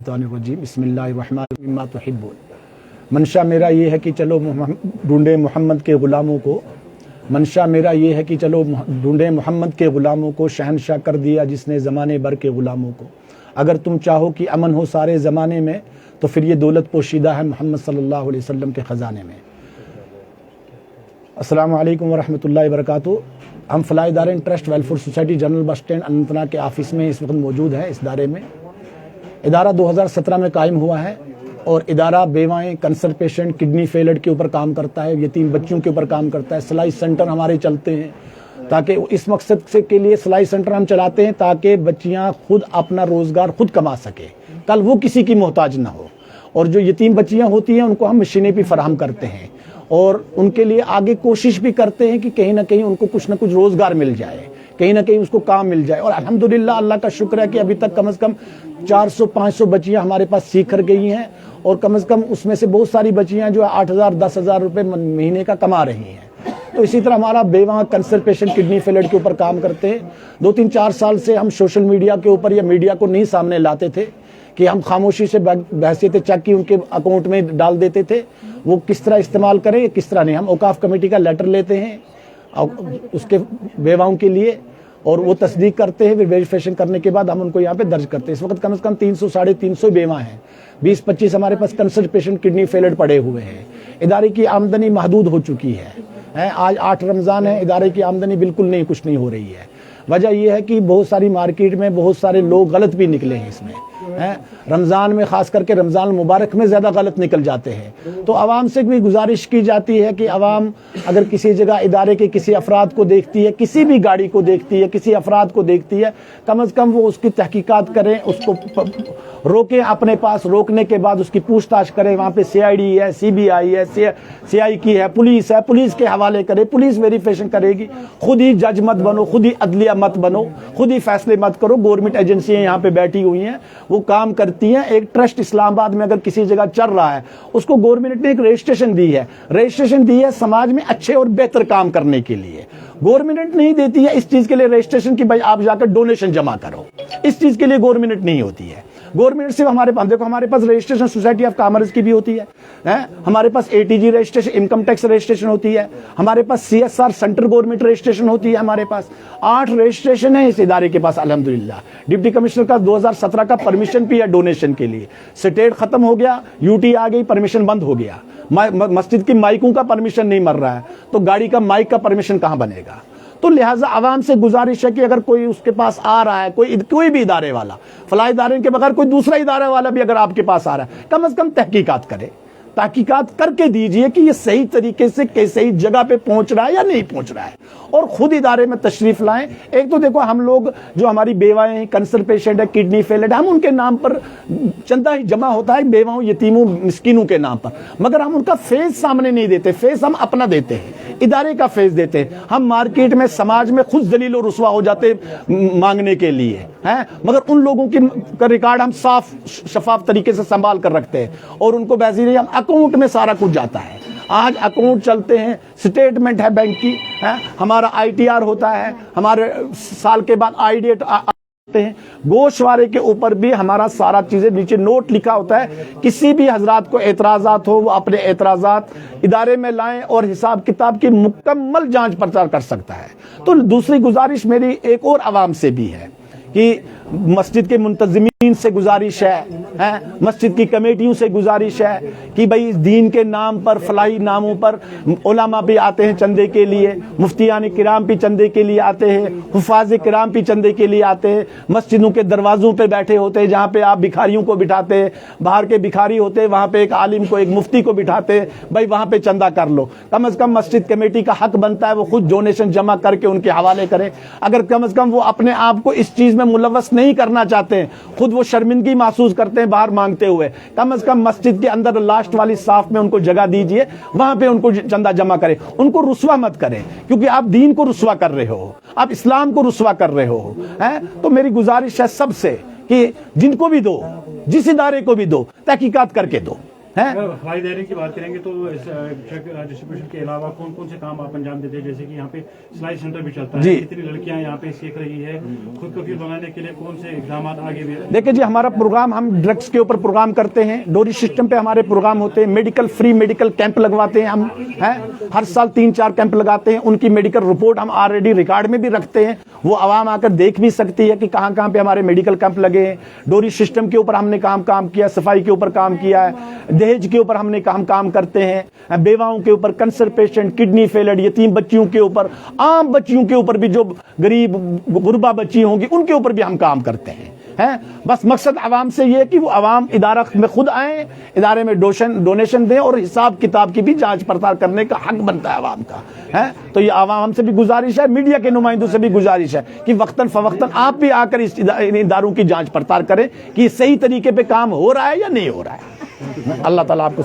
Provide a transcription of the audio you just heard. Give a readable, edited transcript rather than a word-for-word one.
बिस्मिल्लाहिर्रहमानिर्रहीम। मंशा मेरा ये है कि चलो ढूंढे मोहम्मद के ग़ुलामों को, मंशा मेरा ये है कि चलो ढूंढे मोहम्मद के ग़ुलामों को, शहनशाह कर दिया जिसने ज़माने भर के ग़ुलामों को। अगर तुम चाहो कि अमन हो सारे ज़माने में तो फिर ये दौलत पोशीदा है मोहम्मद सल्लल्लाहु अलैहि वसल्लम के ख़जाने में। अस्सलामु अलैकुम वरहमतुल्लाहि वबरकातुहू। हम Falah Darain trust welfare society general bus stand Anantnag के ऑफिस में इस वक्त मौजूद हैं। इस दायरे में इदारा 2017 में कायम हुआ है और इदारा बेवाएँ, कैंसर पेशेंट, किडनी फेलियर के ऊपर काम करता है, यतीम बच्चों के ऊपर काम करता है। सिलाई सेंटर हमारे चलते हैं ताकि इस मकसद से के लिए सिलाई सेंटर हम चलाते हैं ताकि बच्चियां खुद अपना रोज़गार खुद कमा सके, कल वो किसी की मोहताज ना हो। और जो यतीम बच्चियां होती हैं उनको हम मशीनें भी फराहम करते हैं और उनके लिए आगे कोशिश भी करते हैं कि कहीं ना कहीं उनको कुछ ना कुछ रोज़गार मिल जाए, कहीं ना कहीं उसको काम मिल जाए। और अल्हम्दुलिल्लाह अल्लाह का शुक्र है कि अभी तक कम से कम 400-500 बच्चियां हमारे पास सीख कर गई हैं और कम से कम उसमें से बहुत सारी बच्चियां जो 8,000-10,000 रुपये महीने का कमा रही हैं। तो इसी तरह हमारा बेवा कैंसर पेशेंट, किडनी फेलियर के ऊपर काम करते हैं। 2-3-4 साल से हम सोशल मीडिया के ऊपर या मीडिया को नहीं सामने लाते थे कि हम खामोशी से बहसीत चेक की उनके अकाउंट में डाल देते थे, वो किस तरह इस्तेमाल करें किस तरह नहीं। हम औकाफ कमेटी का लेटर लेते हैं उसके बेवाओं के लिए और वो तस्दीक करते हैं, फिर वेरिफिकेशन करने के बाद हम उनको यहाँ पे दर्ज करते हैं। इस वक्त कम से कम 300-350 बेवा हैं। 20-25 हमारे पास कैंसर पेशेंट, किडनी फेलियर पड़े हुए हैं। इदारे की आमदनी महदूद हो चुकी है। आज 8 रमज़ान है, इदारे की आमदनी बिल्कुल नहीं, कुछ नहीं हो रही है। वजह यह है कि बहुत सारी मार्केट में बहुत सारे लोग गलत भी निकले हैं इसमें, रमज़ान में ख़ास करके रमज़ान मुबारक में ज़्यादा गलत निकल जाते हैं। तो आवाम से भी गुजारिश की जाती है कि आवाम अगर किसी जगह इदारे के किसी अफराद को देखती है, किसी भी गाड़ी को देखती है, किसी अफराद को देखती है, कम से कम वो उसकी तहकीकात करें, उसको रोकें अपने पास। रोकने के बाद उसकी पूछताछ करें। वहाँ पे CID है, CBI है, CI की है, पुलिस के हवाले करें, पुलिस वेरिफिकेशन करेगी। खुद ही जज मत बनो, खुद ही अदलिया मत बनो, खुद ही फैसले मत करो। गवर्नमेंट एजेंसियाँ यहाँ पे बैठी हुई हैं, वो काम करती हैं। एक ट्रस्ट इस्लामाबाद में अगर किसी जगह चल रहा है, उसको गवर्नमेंट ने एक रजिस्ट्रेशन दी है, समाज में अच्छे और बेहतर काम करने के लिए। गवर्नमेंट नहीं देती है इस चीज के लिए रजिस्ट्रेशन कि भाई आप जाकर डोनेशन जमा करो, इस चीज के लिए गवर्नमेंट नहीं होती है। गवर्नमेंट सिर्फ हमारे पास, देखो हमारे पास रजिस्ट्रेशन सोसाइटी ऑफ कॉमर्स की भी होती है, हमारे पास ATG registration, income tax registration होती है, हमारे पास CSR सेंट्रल गवर्नमेंट रजिस्ट्रेशन होती है। हमारे पास 8 रजिस्ट्रेशन है इस इदारे के पास अल्हम्दुलिल्लाह। डिप्टी कमिश्नर का 2017 का परमिशन भी है डोनेशन के लिए। स्टेट खत्म हो गया, UT आ गई, परमिशन बंद हो गया। मस्जिद की माइकों का परमिशन नहीं मर रहा है तो गाड़ी का माइक का परमिशन कहां बनेगा। तो लिहाजा आवाम से गुजारिश है कि अगर कोई उसके पास आ रहा है, कोई भी इदारे वाला, फलाह इदारे के बगैर कोई दूसरा इदारे वाला भी अगर आपके पास आ रहा है, कम से कम तहकीकात करे, तहकीकात करके दीजिए कि ये सही तरीके से सही जगह पे पहुंच रहा है या नहीं पहुंच रहा है, और खुद इदारे में तशरीफ लाएं। एक तो देखो हम लोग जो हमारी बेवाएं हैं, कैंसर पेशेंट है, किडनी फेलियर, हम उनके नाम पर चंदा ही जमा होता है बेवाओं, यतीमों, मिस्किनों के नाम पर, मगर हम उनका फेस सामने नहीं देते। फेस हम अपना देते हैं, इदारे का फेस देते हैं। हम मार्केट में, समाज में खुद जलील और रुसवा हो जाते मांगने के लिए, हैं, मगर उन लोगों का रिकॉर्ड हम साफ शफाफ तरीके से संभाल कर रखते हैं और उनको वैसे हम अकाउंट में सारा कुछ जाता है। आज अकाउंट चलते हैं, स्टेटमेंट है बैंक की, है, हमारा ITR होता है, हमारे साल के बाद ID आते हैं। गोशवारे के ऊपर भी हमारा सारा चीजें नीचे नोट लिखा होता है। किसी भी हजरात को एतराजात हो, वो अपने एतराजात इदारे में लाएं और हिसाब किताब की मुकम्मल जांच पड़ताल कर सकता है। तो दूसरी गुजारिश मेरी एक और आवाम से भी है कि मस्जिद के मुंतजिमीन से गुजारिश है, मस्जिद की कमेटियों से गुजारिश है कि भाई इस दीन के नाम पर, फलाही नामों पर उलमा भी आते हैं चंदे के लिए, मुफ्तियान किराम भी चंदे के लिए आते हैं, हुफाज किराम भी चंदे के लिए आते हैं। मस्जिदों के दरवाजों पे बैठे होते हैं जहाँ पे आप भिखारियों को बिठाते हैं, बाहर के भिखारी होते हैं, वहाँ पे एक आलिम को, एक मुफ्ती को बिठाते हैं, भाई वहाँ पे चंदा कर लो। कम से कम मस्जिद कमेटी का हक बनता है वो खुद डोनेशन जमा करके उनके हवाले करे। अगर कम से कम वो अपने आप को इस चीज में मुलव्वस नहीं करना चाहते हैं, खुद वो शर्मिंदगी महसूस करते हैं बाहर मांगते हुए, कम से कम मस्जिद के अंदर लास्ट वाली साफ में उनको जगह दीजिए, वहां पे उनको चंदा जमा करें। उनको रुसवा मत करें, क्योंकि आप दीन को रुसवा कर रहे हो, आप इस्लाम को रुसवा कर रहे हो, हैं। तो मेरी गुजारिश है सबसे कि जिनको भी दो, जिस इदारे को भी दो, तहकीकात करके दो, हैं। हवाई दायरे की बात करेंगे तो इस डिस्ट्रीब्यूशन के अलावा कौन कौन से काम आप अंजाम देते हैं? जैसे कि यहाँ पे सिलाई सेंटर भी चलता है, कितनी लड़कियां यहाँ पे सीख रही है, खुद को फिर बनाने के लिए कौन से इकदाम आगे भी? देखिए जी, हमारा प्रोग्राम, हम ड्रग्स के ऊपर प्रोग्राम करते हैं, डोरी सिस्टम पे हमारे प्रोग्राम होते हैं, मेडिकल फ्री मेडिकल कैंप लगवाते हैं हम, हैं हर साल 3-4 कैंप लगाते हैं। उनकी मेडिकल रिपोर्ट हम ऑलरेडी रिकॉर्ड में भी रखते हैं, वो आवाम आकर देख भी सकती है कि कहाँ कहाँ पे हमारे मेडिकल कैंप लगे हैं। डोरी सिस्टम के ऊपर हमने काम किया, सफाई के ऊपर काम किया है, दहेज के ऊपर हमने काम करते हैं, बेवाओं के ऊपर, कैंसर पेशेंट, किडनी फेलियर, यतीम बच्चियों के ऊपर, आम बच्चियों के ऊपर भी, जो गरीब गुरबा बच्ची होंगी उनके ऊपर भी हम काम करते हैं। बस मकसद आवाम से ये है कि वो आवाम इदारा में खुद आए, इदारे में डोनेशन दें और हिसाब किताब की भी जांच पड़ताल करने का हक बनता है आवाम का, है। तो ये आवाम से भी गुजारिश है, मीडिया के नुमाइंदों से भी गुजारिश है कि वक्तन फवक्तन आप भी आकर इस इदारों की जांच पड़ताल करें कि सही तरीके पे काम हो रहा है या नहीं हो रहा है। अल्लाह ताला आपको